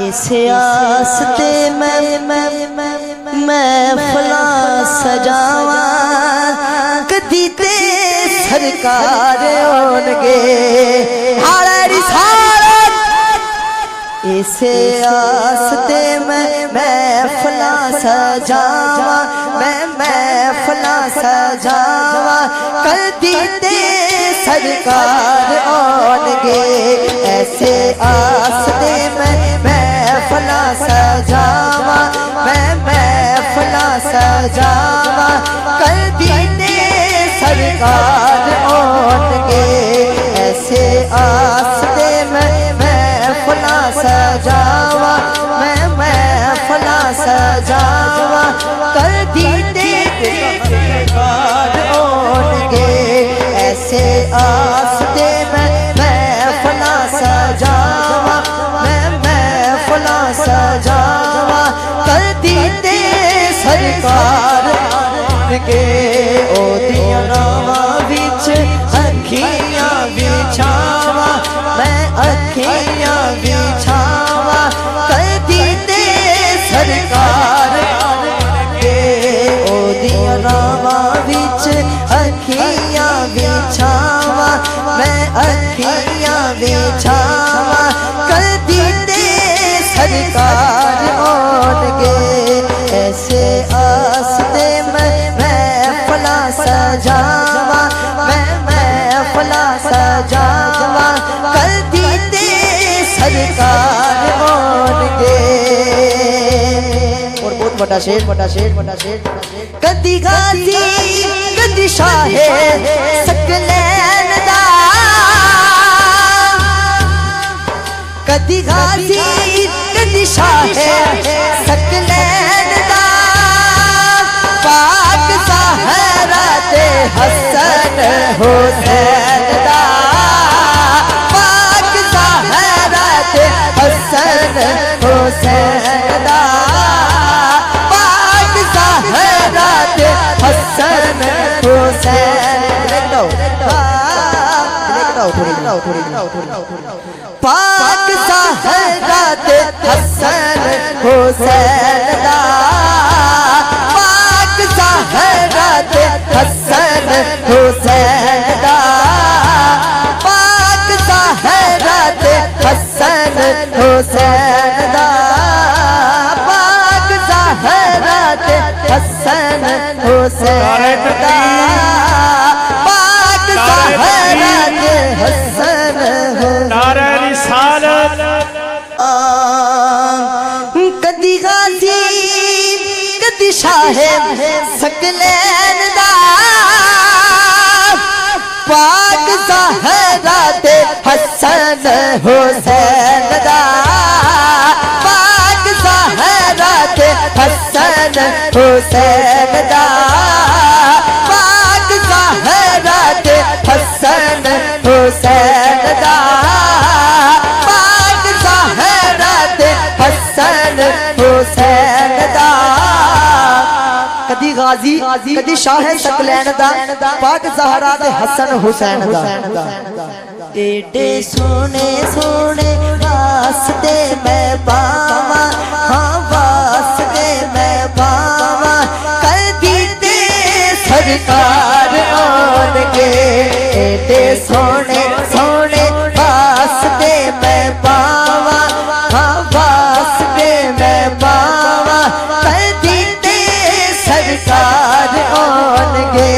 इसे आस्ते मैं फला सजावा कदी ते सरकार होनगे हारे रिसालत। इसे आस्ते मैं फला सजावा मैं फला सजावा कदी ते सरकार होनगे। ऐसे आस्ते मैं फला सजावा मैं फला सजावा कर दीने सरकार होनगे। ऐसे आस्ते मैं फला सजावा मैं फला सजावा कर दीने सरकार होनगे। ऐसे आस्ते मैं फला सजावा मैं फला सजावा कर दीते सरकार के। ओदियां रावां विच अखियां बिछावा मैं अखियां बिछावा कर दीते सरकार के। ओदियां रावां विच अखियां बिछावा मैं अखियां बिछावा कर दीते सरकार होनगे। ऐसे आस्ते मैं फला सजावा मैं फला सजावा कर दीते सरकार होनगे। और बहुत बड़ा शेर कदी गाजी कदी शाहे सकलैन दा कदी गाजी कदी शाहे सकलैन दा पाक ज़हरा ते हसन हुसैन दा पाक ज़हरा ते हसन हुसैन दा पाक ज़हरा ते हसन हुसैन। पाक ज़हरा ते हसन हुसैन दा पाक ज़हरा ते हसन हुसैन दा पाक ज़हरा ते हसन हुसैन दा पाक ज़हरा ते हसन हुसैन दा पाक ज़हरा ते हसन नारे रिसालत। कदी गाजी कदी शाहे सकलैन दा पाक ज़हरा ते हसन हुसैन दा पाक ज़हरा ते हसन हुसैन दा पाक ज़हरा ते हसन हुसैन दा पाक ज़हरा ते हसन हुसैन दा। कदी गाजी कदी शाह सकलैन दा पाक ज़हरा ते हसन हुसैन दा। एडे सोने सोने वास्ते मैं पावा हाँ वास्ते मैं पावा कर दीते सरकार होनगे। एडे सोने सोने वास्ते मैं पावा हाँ वास्ते मैं पावा कर दीते सरकार होनगे।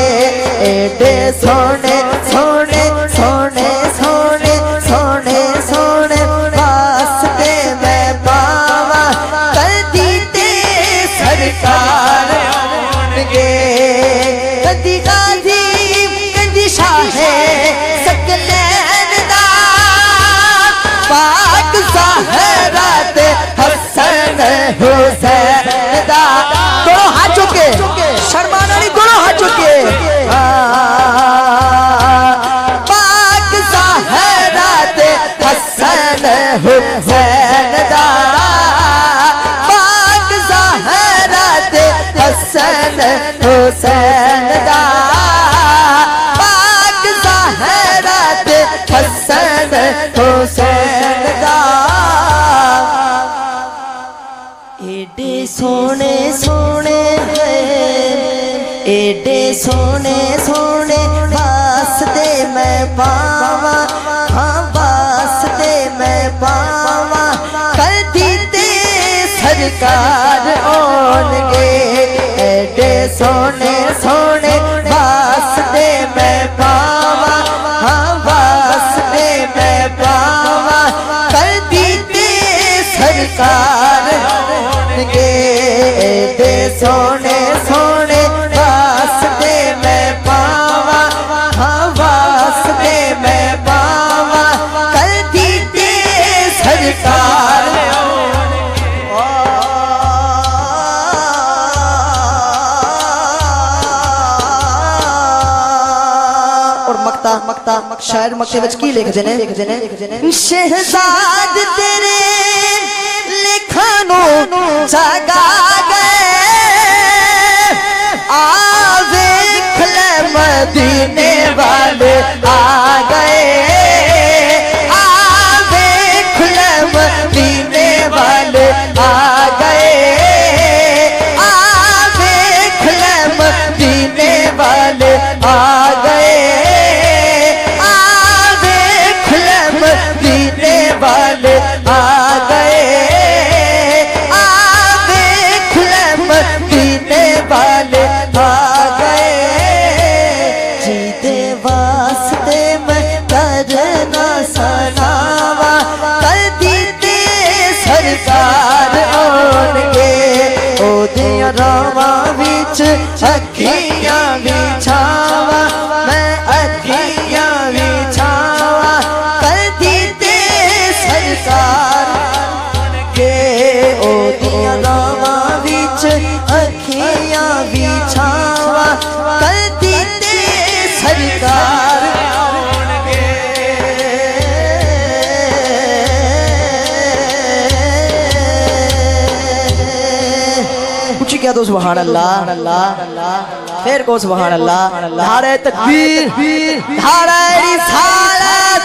एडे सोने सोने सोने सोने सोने सोने वास्ते मैं पावा कर दीते सरकार होनगे। कदी गाजी कदी शाहे सकलैन दा पाक ज़हरा ते हसन हुसैन दा। दोनों हाथ चुके शर्माना नहीं दोनों हाथ चुके। पाक ज़हरा ते हसन हुसैन दा पाक ज़हरा ते हसन हुसैन दा पाक ज़हरा ते हसन हुसैन दा। एडे सोने सोने एडे सोने सोने वास्ते मैं पावा, हाँ वास्ते मैं पावा, कर दीते सरकार ओनगे। एडे सोने सोने वास्ते मैं पावा, हाँ वास्ते मैं पावा, कर दीते सरकार ओनगे। एडे सोने सोने वास्ते मैं पावा, हाँ वास्ते मैं पावा, कर दीते सरकार। और मक्ता मक्ता शायर मक्ते विच की लिख जने शहजाद तेरे लिखानो जगा गए, आ देख ले मदीने वाले आ गए, आ देख ले मदीने वाले आ गए, आ देख ले मदीने वाले आ गए, आ देख ले मदीने वाले आ गए, आ देख ले मदीने वाले आ गए। जीते वास्ते मैं करना सनावा, कर दीते सरकार ओनगे। ओदे रावा विच अखियां बिछावा, मैं अखियां बिछावा, कर दीते सरकार के। ओदे रावा विच अखियां बिछावा, कर दीते सरकार ओनगे। कुछ क्या दो सुभान अल्लाह, फिर को सुभान अल्लाह, नारे तकबीर, नारे रिसालत।